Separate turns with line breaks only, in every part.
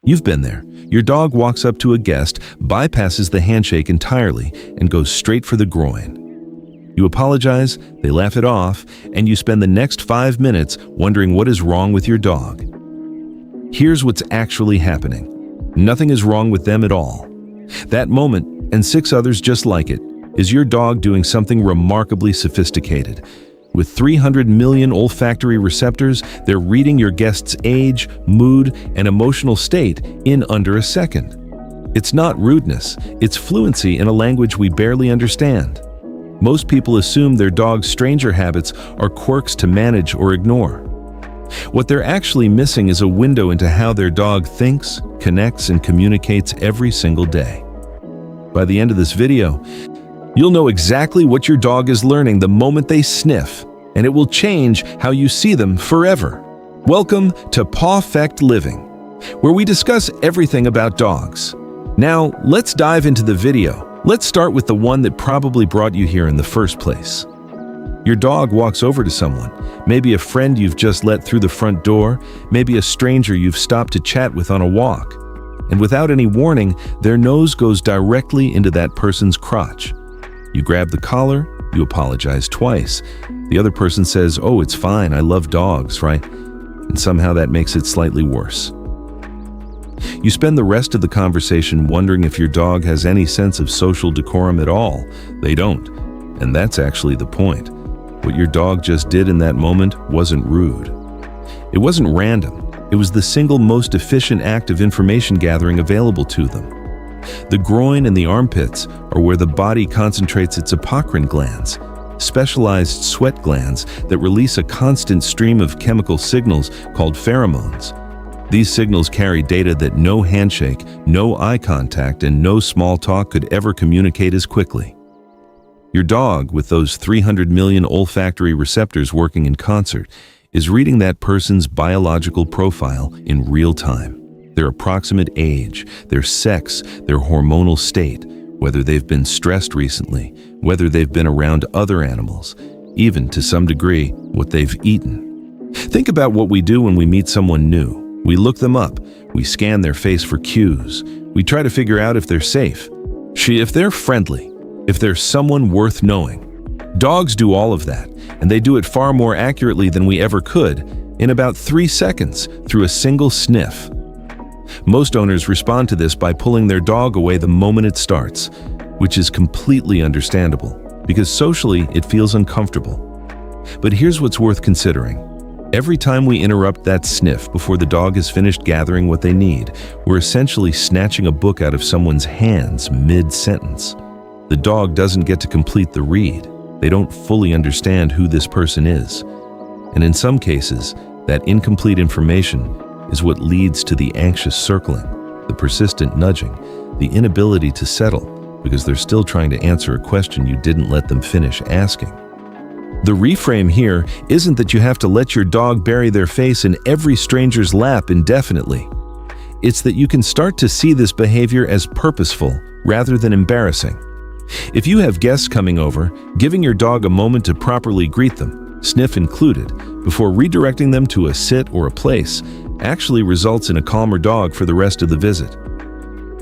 You've been there. Your dog walks up to a guest, bypasses the handshake entirely, and goes straight for the groin. You apologize, they laugh it off, and you spend the next 5 minutes wondering what is wrong with your dog. Here's what's actually happening. Nothing is wrong with them at all. That moment, and 6 others just like it, is your dog doing something remarkably sophisticated. With 300 million olfactory receptors, they're reading your guest's age, mood, and emotional state in under a second. It's not rudeness, it's fluency in a language we barely understand. Most people assume their dog's stranger habits are quirks to manage or ignore. What they're actually missing is a window into how their dog thinks, connects, and communicates every single day. By the end of this video, you'll know exactly what your dog is learning the moment they sniff, and it will change how you see them forever. Welcome to Pawfect Living, where we discuss everything about dogs. Now, let's dive into the video. Let's start with the one that probably brought you here in the first place. Your dog walks over to someone, maybe a friend you've just let through the front door, maybe a stranger you've stopped to chat with on a walk. And without any warning, their nose goes directly into that person's crotch. You grab the collar, you apologize twice. The other person says, "Oh, it's fine, I love dogs," right? And somehow that makes it slightly worse. You spend the rest of the conversation wondering if your dog has any sense of social decorum at all. They don't. And that's actually the point. What your dog just did in that moment wasn't rude. It wasn't random. It was the single most efficient act of information gathering available to them. The groin and the armpits are where the body concentrates its apocrine glands, specialized sweat glands that release a constant stream of chemical signals called pheromones. These signals carry data that no handshake, no eye contact, and no small talk could ever communicate as quickly. Your dog, with those 300 million olfactory receptors working in concert, is reading that person's biological profile in real time. Their approximate age, their sex, their hormonal state, whether they've been stressed recently, whether they've been around other animals, even to some degree, what they've eaten. Think about what we do when we meet someone new. We look them up, we scan their face for cues, we try to figure out if they're safe, if they're friendly, if they're someone worth knowing. Dogs do all of that, and they do it far more accurately than we ever could, in about 3 seconds, through a single sniff. Most owners respond to this by pulling their dog away the moment it starts, which is completely understandable, because socially it feels uncomfortable. But here's what's worth considering. Every time we interrupt that sniff before the dog has finished gathering what they need, we're essentially snatching a book out of someone's hands mid-sentence. The dog doesn't get to complete the read. They don't fully understand who this person is. And in some cases, that incomplete information is what leads to the anxious circling, the persistent nudging, the inability to settle because they're still trying to answer a question you didn't let them finish asking. The reframe here isn't that you have to let your dog bury their face in every stranger's lap indefinitely. It's that you can start to see this behavior as purposeful rather than embarrassing. If you have guests coming over, giving your dog a moment to properly greet them, sniff included, before redirecting them to a sit or a place, actually results in a calmer dog for the rest of the visit.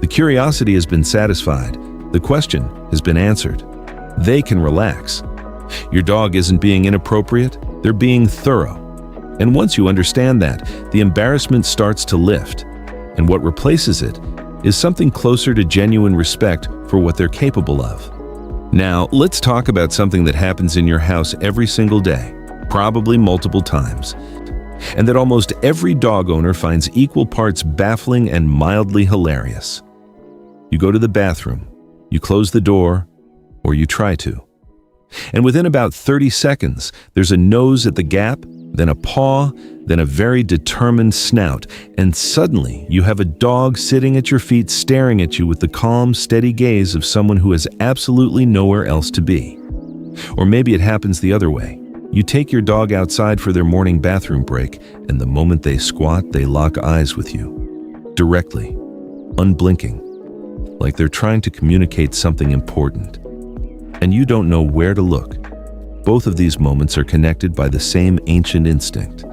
The curiosity has been satisfied. The question has been answered. They can relax. Your dog isn't being inappropriate, they're being thorough. And once you understand that, the embarrassment starts to lift. And what replaces it is something closer to genuine respect for what they're capable of. Now, let's talk about something that happens in your house every single day, probably multiple times, and that almost every dog owner finds equal parts baffling and mildly hilarious. You go to the bathroom, you close the door, or you try to. And within about 30 seconds, there's a nose at the gap, then a paw, then a very determined snout, and suddenly you have a dog sitting at your feet staring at you with the calm, steady gaze of someone who has absolutely nowhere else to be. Or maybe it happens the other way. You take your dog outside for their morning bathroom break, and the moment they squat, they lock eyes with you. Directly, unblinking, like they're trying to communicate something important. And you don't know where to look. Both of these moments are connected by the same ancient instinct.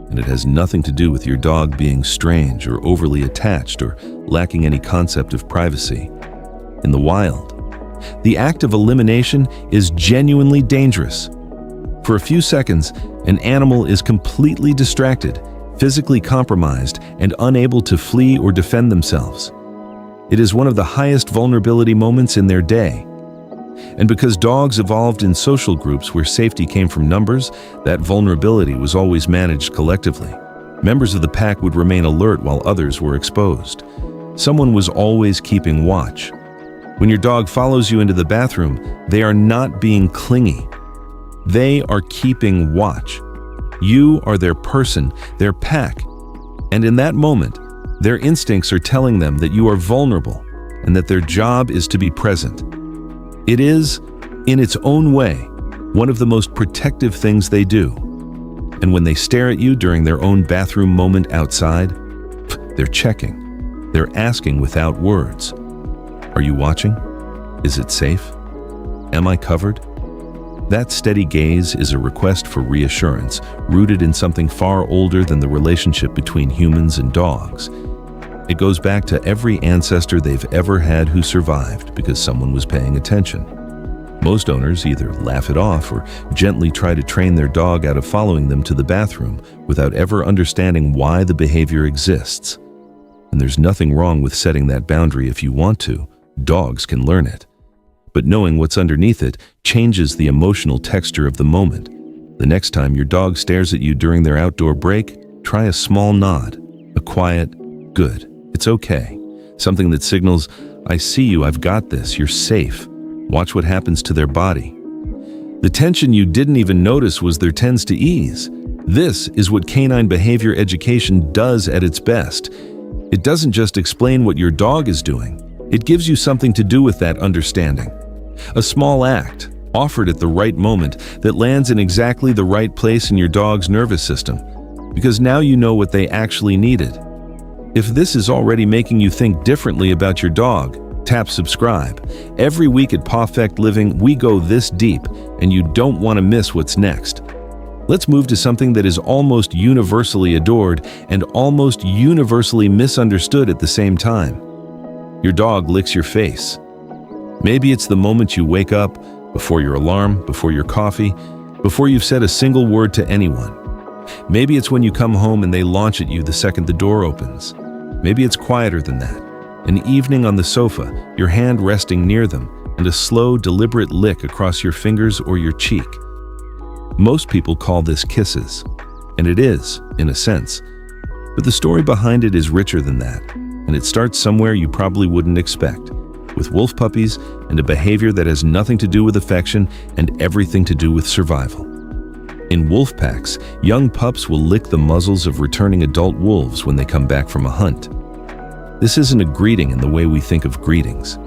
and it has nothing to do with your dog being strange or overly attached or lacking any concept of privacy. In the wild, the act of elimination is genuinely dangerous. For a few seconds, an animal is completely distracted, physically compromised, and unable to flee or defend themselves. It is one of the highest vulnerability moments in their day. And because dogs evolved in social groups where safety came from numbers, that vulnerability was always managed collectively. Members of the pack would remain alert while others were exposed. Someone was always keeping watch. When your dog follows you into the bathroom, they are not being clingy. They are keeping watch. You are their person, their pack. And in that moment, their instincts are telling them that you are vulnerable and that their job is to be present. It is, in its own way, one of the most protective things they do. And when they stare at you during their own bathroom moment outside, they're checking. They're asking without words. Are you watching? Is it safe? Am I covered? That steady gaze is a request for reassurance, rooted in something far older than the relationship between humans and dogs. It goes back to every ancestor they've ever had who survived because someone was paying attention. Most owners either laugh it off or gently try to train their dog out of following them to the bathroom without ever understanding why the behavior exists. And there's nothing wrong with setting that boundary if you want to. Dogs can learn it. But knowing what's underneath it changes the emotional texture of the moment. The next time your dog stares at you during their outdoor break, try a small nod, a quiet, "Good, it's okay." Something that signals, "I see you, I've got this, you're safe." Watch what happens to their body. The tension you didn't even notice tends to ease. This is what canine behavior education does at its best. It doesn't just explain what your dog is doing. It gives you something to do with that understanding. A small act, offered at the right moment, that lands in exactly the right place in your dog's nervous system, because now you know what they actually needed. If this is already making you think differently about your dog, tap subscribe. Every week at Pawfect Living, we go this deep, and you don't want to miss what's next. Let's move to something that is almost universally adored and almost universally misunderstood at the same time. Your dog licks your face. Maybe it's the moment you wake up, before your alarm, before your coffee, before you've said a single word to anyone. Maybe it's when you come home and they launch at you the second the door opens. Maybe it's quieter than that. An evening on the sofa, your hand resting near them, and a slow, deliberate lick across your fingers or your cheek. Most people call this kisses, and it is, in a sense. But the story behind it is richer than that, and it starts somewhere you probably wouldn't expect, with wolf puppies and a behavior that has nothing to do with affection and everything to do with survival. In wolf packs, young pups will lick the muzzles of returning adult wolves when they come back from a hunt. This isn't a greeting in the way we think of greetings.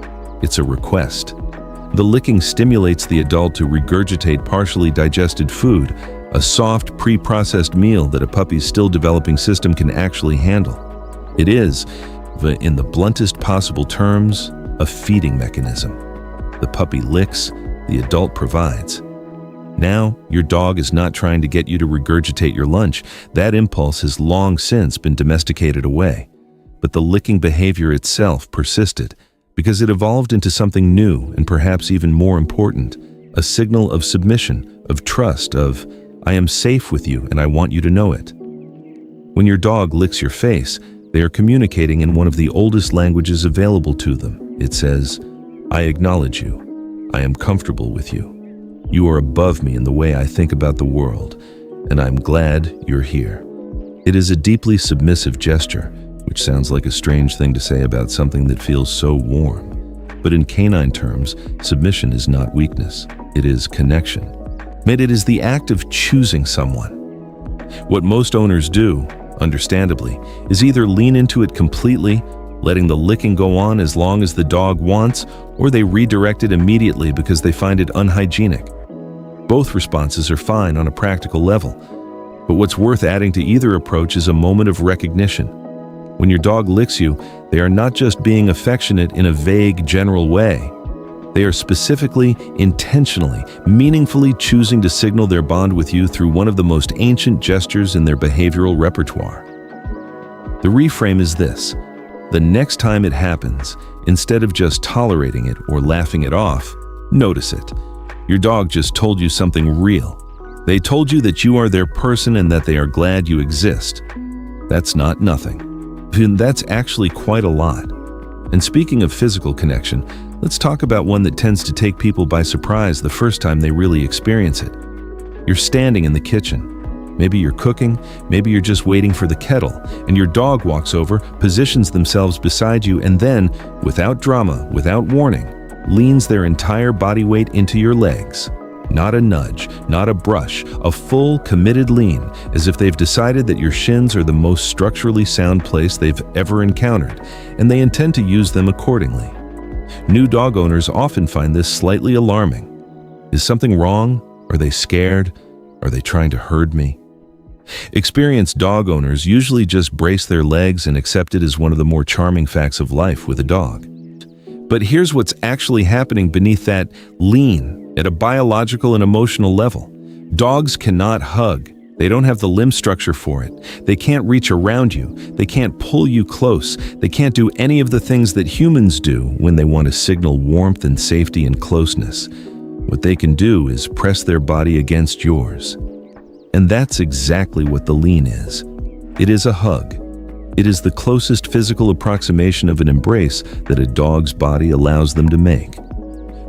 It's a request. The licking stimulates the adult to regurgitate partially digested food, a soft, pre-processed meal that a puppy's still developing system can actually handle. It is, in the bluntest possible terms, a feeding mechanism. The puppy licks, the adult provides. Now, your dog is not trying to get you to regurgitate your lunch. That impulse has long since been domesticated away. But the licking behavior itself persisted because it evolved into something new and perhaps even more important, a signal of submission, of trust, of, "I am safe with you and I want you to know it." When your dog licks your face, they are communicating in one of the oldest languages available to them. It says, "I acknowledge you. I am comfortable with you. You are above me in the way I think about the world, and I'm glad you're here." It is a deeply submissive gesture, which sounds like a strange thing to say about something that feels so warm. But in canine terms, submission is not weakness. It is connection. And it is the act of choosing someone. What most owners do, understandably, is either lean into it completely, letting the licking go on as long as the dog wants, or they redirect it immediately because they find it unhygienic. Both responses are fine on a practical level, but what's worth adding to either approach is a moment of recognition. When your dog licks you, they are not just being affectionate in a vague, general way. They are specifically, intentionally, meaningfully choosing to signal their bond with you through one of the most ancient gestures in their behavioral repertoire. The reframe is this: the next time it happens, instead of just tolerating it or laughing it off, notice it. Your dog just told you something real. They told you that you are their person and that they are glad you exist. That's not nothing. That's actually quite a lot. And speaking of physical connection, let's talk about one that tends to take people by surprise the first time they really experience it. You're standing in the kitchen. Maybe you're cooking, maybe you're just waiting for the kettle, and your dog walks over, positions themselves beside you, and then, without drama, without warning, leans their entire body weight into your legs. Not a nudge, not a brush, a full, committed lean, as if they've decided that your shins are the most structurally sound place they've ever encountered, and they intend to use them accordingly. New dog owners often find this slightly alarming. Is something wrong? Are they scared? Are they trying to herd me? Experienced dog owners usually just brace their legs and accept it as one of the more charming facts of life with a dog. But here's what's actually happening beneath that lean at a biological and emotional level. Dogs cannot hug. They don't have the limb structure for it. They can't reach around you. They can't pull you close. They can't do any of the things that humans do when they want to signal warmth and safety and closeness. What they can do is press their body against yours. And that's exactly what the lean is. It is a hug. It is the closest physical approximation of an embrace that a dog's body allows them to make.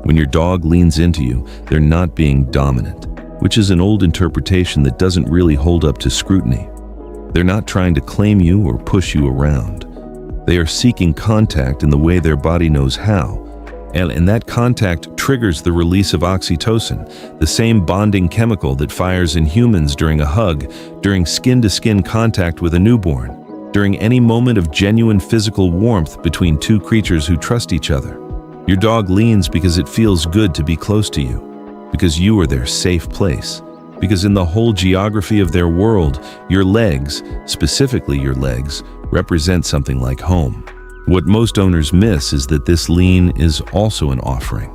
When your dog leans into you, they're not being dominant, which is an old interpretation that doesn't really hold up to scrutiny. They're not trying to claim you or push you around. They are seeking contact in the way their body knows how. And that contact triggers the release of oxytocin, the same bonding chemical that fires in humans during a hug, during skin-to-skin contact with a newborn, during any moment of genuine physical warmth between two creatures who trust each other. Your dog leans because it feels good to be close to you, because you are their safe place, because in the whole geography of their world, your legs, specifically your legs, represent something like home. What most owners miss is that this lean is also an offering.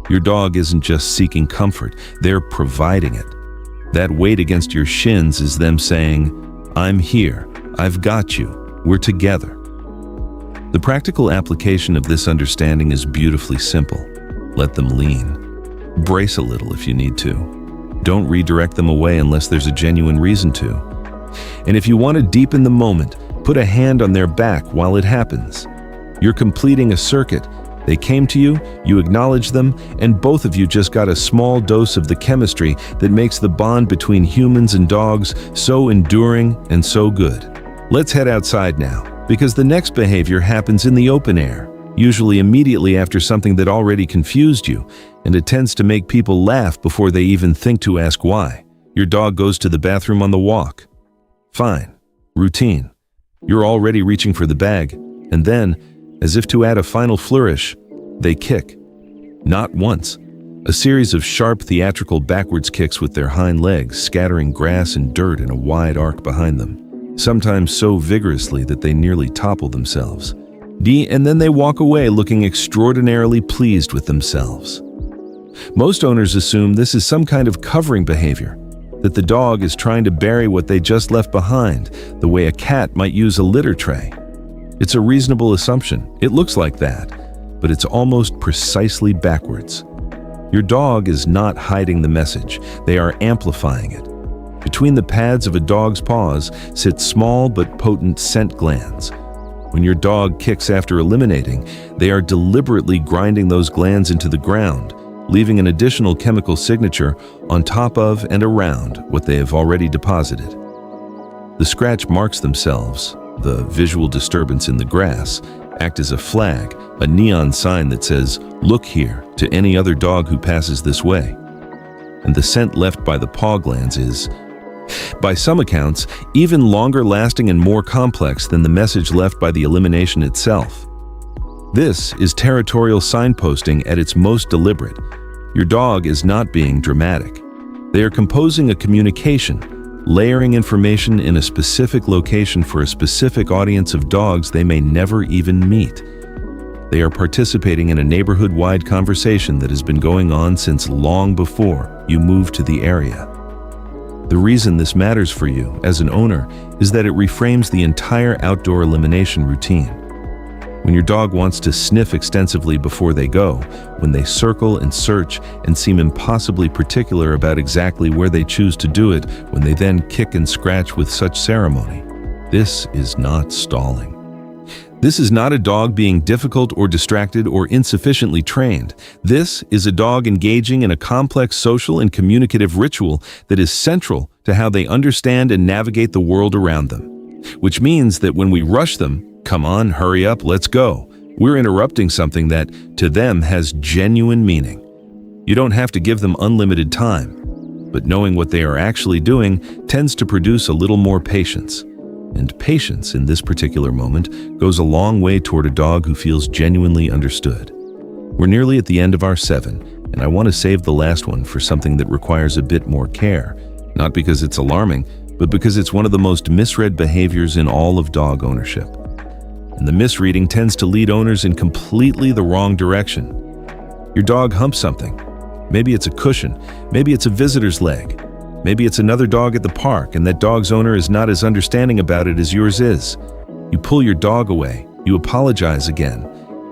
Your dog isn't just seeking comfort, they're providing it. That weight against your shins is them saying, "I'm here, I've got you, we're together." The practical application of this understanding is beautifully simple. Let them lean. Brace a little if you need to. Don't redirect them away unless there's a genuine reason to. And if you want to deepen the moment, put a hand on their back while it happens. You're completing a circuit. They came to you, you acknowledge them, and both of you just got a small dose of the chemistry that makes the bond between humans and dogs so enduring and so good. Let's head outside now, because the next behavior happens in the open air, usually immediately after something that already confused you, and it tends to make people laugh before they even think to ask why. Your dog goes to the bathroom on the walk. Fine. Routine. You're already reaching for the bag, and then, as if to add a final flourish, they kick. Not once. A series of sharp theatrical backwards kicks with their hind legs, scattering grass and dirt in a wide arc behind them, sometimes so vigorously that they nearly topple themselves. And then they walk away looking extraordinarily pleased with themselves. Most owners assume this is some kind of covering behavior, that the dog is trying to bury what they just left behind, the way a cat might use a litter tray. It's a reasonable assumption. It looks like that, but it's almost precisely backwards. Your dog is not hiding the message. They are amplifying it. Between the pads of a dog's paws sit small but potent scent glands. When your dog kicks after eliminating, they are deliberately grinding those glands into the ground, leaving an additional chemical signature on top of and around what they have already deposited. The scratch marks themselves. The visual disturbance in the grass act as a flag, a neon sign that says, "Look here," to any other dog who passes this way. And the scent left by the paw glands is, by some accounts, even longer lasting and more complex than the message left by the elimination itself. This is territorial signposting at its most deliberate. Your dog is not being dramatic. They are composing a communication, layering information in a specific location for a specific audience of dogs they may never even meet. They are participating in a neighborhood-wide conversation that has been going on since long before you moved to the area. The reason this matters for you as an owner is that it reframes the entire outdoor elimination routine. When your dog wants to sniff extensively before they go, when they circle and search and seem impossibly particular about exactly where they choose to do it, when they then kick and scratch with such ceremony, this is not stalling. This is not a dog being difficult or distracted or insufficiently trained. This is a dog engaging in a complex social and communicative ritual that is central to how they understand and navigate the world around them. Which means that when we rush them, "Come on, hurry up, let's go," we're interrupting something that, to them, has genuine meaning. You don't have to give them unlimited time, but knowing what they are actually doing tends to produce a little more patience. And patience, in this particular moment, goes a long way toward a dog who feels genuinely understood. We're nearly at the end of our 7, and I want to save the last one for something that requires a bit more care, not because it's alarming, but because it's one of the most misread behaviors in all of dog ownership. And the misreading tends to lead owners in completely the wrong direction. Your dog humps something. Maybe it's a cushion, maybe it's a visitor's leg. Maybe it's another dog at the park, and that dog's owner is not as understanding about it as yours is. You pull your dog away, you apologize again,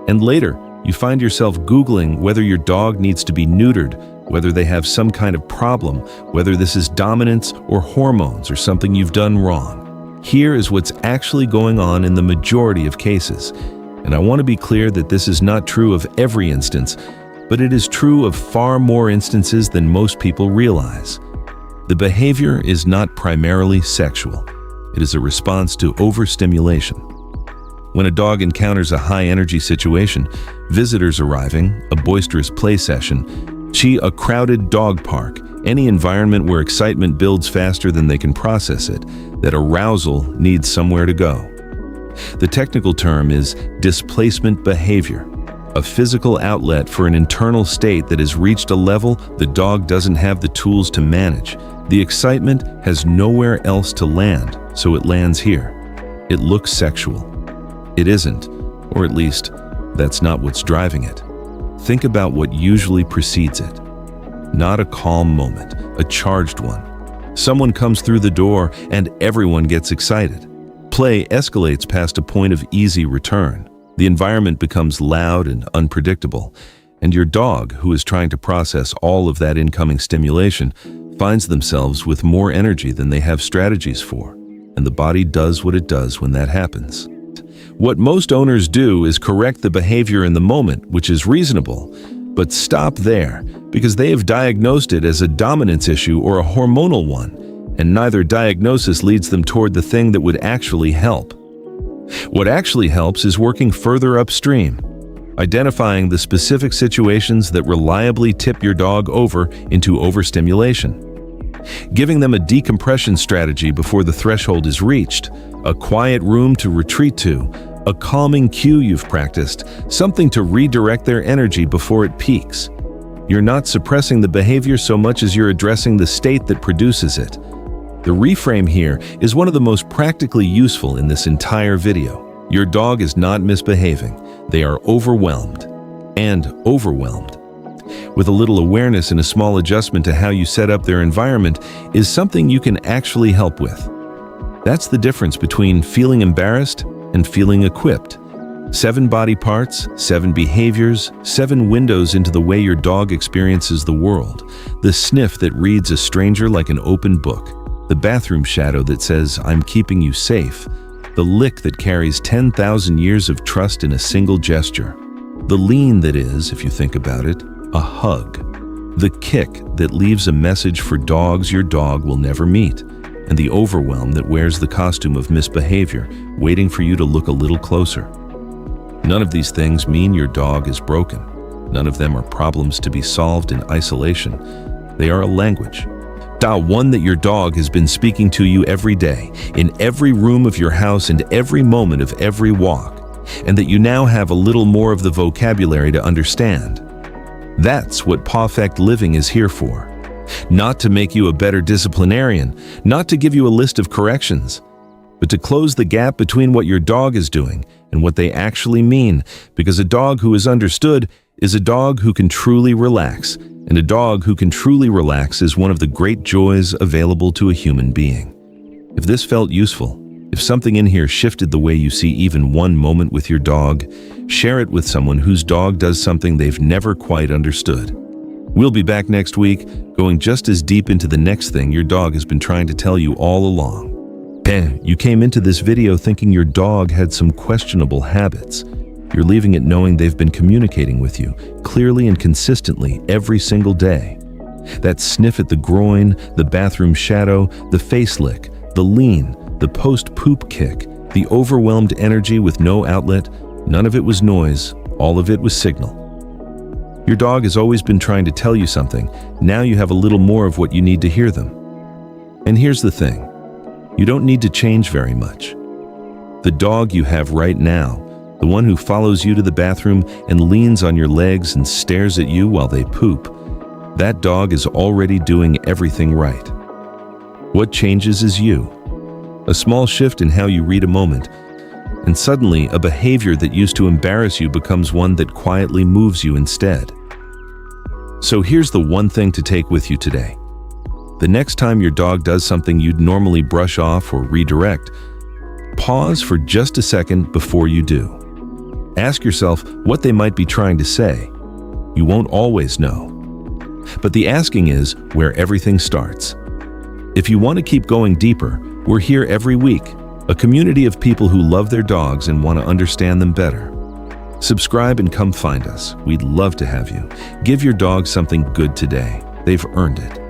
and later you find yourself Googling whether your dog needs to be neutered, whether they have some kind of problem, whether this is dominance or hormones or something you've done wrong. Here is what's actually going on in the majority of cases, and I want to be clear that this is not true of every instance, but it is true of far more instances than most people realize. The behavior is not primarily sexual. It is a response to overstimulation. When a dog encounters a high-energy situation, visitors arriving, a boisterous play session, a crowded dog park, any environment where excitement builds faster than they can process it, that arousal needs somewhere to go. The technical term is displacement behavior, a physical outlet for an internal state that has reached a level the dog doesn't have the tools to manage. The excitement has nowhere else to land, so it lands here. It looks sexual. It isn't, or at least, that's not what's driving it. Think about what usually precedes it. Not a calm moment, a charged one. Someone comes through the door and everyone gets excited. Play escalates past a point of easy return. The environment becomes loud and unpredictable, and your dog, who is trying to process all of that incoming stimulation, finds themselves with more energy than they have strategies for, and the body does what it does when that happens. What most owners do is correct the behavior in the moment, which is reasonable, but stop there because they have diagnosed it as a dominance issue or a hormonal one, and neither diagnosis leads them toward the thing that would actually help. What actually helps is working further upstream, identifying the specific situations that reliably tip your dog over into overstimulation, giving them a decompression strategy before the threshold is reached, a quiet room to retreat to, a calming cue you've practiced, something to redirect their energy before it peaks. You're not suppressing the behavior so much as you're addressing the state that produces it. The reframe here is one of the most practically useful in this entire video. Your dog is not misbehaving. They are overwhelmed and overwhelmed. With a little awareness and a small adjustment to how you set up their environment is something you can actually help with. That's the difference between feeling embarrassed and feeling equipped. 7 body parts, 7 behaviors, 7 windows into the way your dog experiences the world. The sniff that reads a stranger like an open book. The bathroom shadow that says, "I'm keeping you safe." The lick that carries 10,000 years of trust in a single gesture. The lean that is, if you think about it, a hug. The kick that leaves a message for dogs your dog will never meet. And the overwhelm that wears the costume of misbehavior, waiting for you to look a little closer. None of these things mean your dog is broken. None of them are problems to be solved in isolation. They are a language. One that your dog has been speaking to you every day, in every room of your house and every moment of every walk, and that you now have a little more of the vocabulary to understand. That's what Pawfect Living is here for. Not to make you a better disciplinarian, not to give you a list of corrections. but to close the gap between what your dog is doing and what they actually mean, because a dog who is understood is a dog who can truly relax, and a dog who can truly relax is one of the great joys available to a human being. If this felt useful, if something in here shifted the way you see even one moment with your dog, share it with someone whose dog does something they've never quite understood. We'll be back next week, going just as deep into the next thing your dog has been trying to tell you all along. You came into this video thinking your dog had some questionable habits. You're leaving it knowing they've been communicating with you, clearly and consistently, every single day. That sniff at the groin, the bathroom shadow, the face lick, the lean, the post-poop kick, the overwhelmed energy with no outlet, none of it was noise, all of it was signal. Your dog has always been trying to tell you something. Now you have a little more of what you need to hear them. And here's the thing. You don't need to change very much. The dog you have right now, the one who follows you to the bathroom and leans on your legs and stares at you while they poop, that dog is already doing everything right. What changes is you. A small shift in how you read a moment, and suddenly a behavior that used to embarrass you becomes one that quietly moves you instead. So here's the one thing to take with you today. The next time your dog does something you'd normally brush off or redirect, pause for just a second before you do. Ask yourself what they might be trying to say. You won't always know. But the asking is where everything starts. If you want to keep going deeper, we're here every week, a community of people who love their dogs and want to understand them better. Subscribe and come find us. We'd love to have you. Give your dog something good today. They've earned it.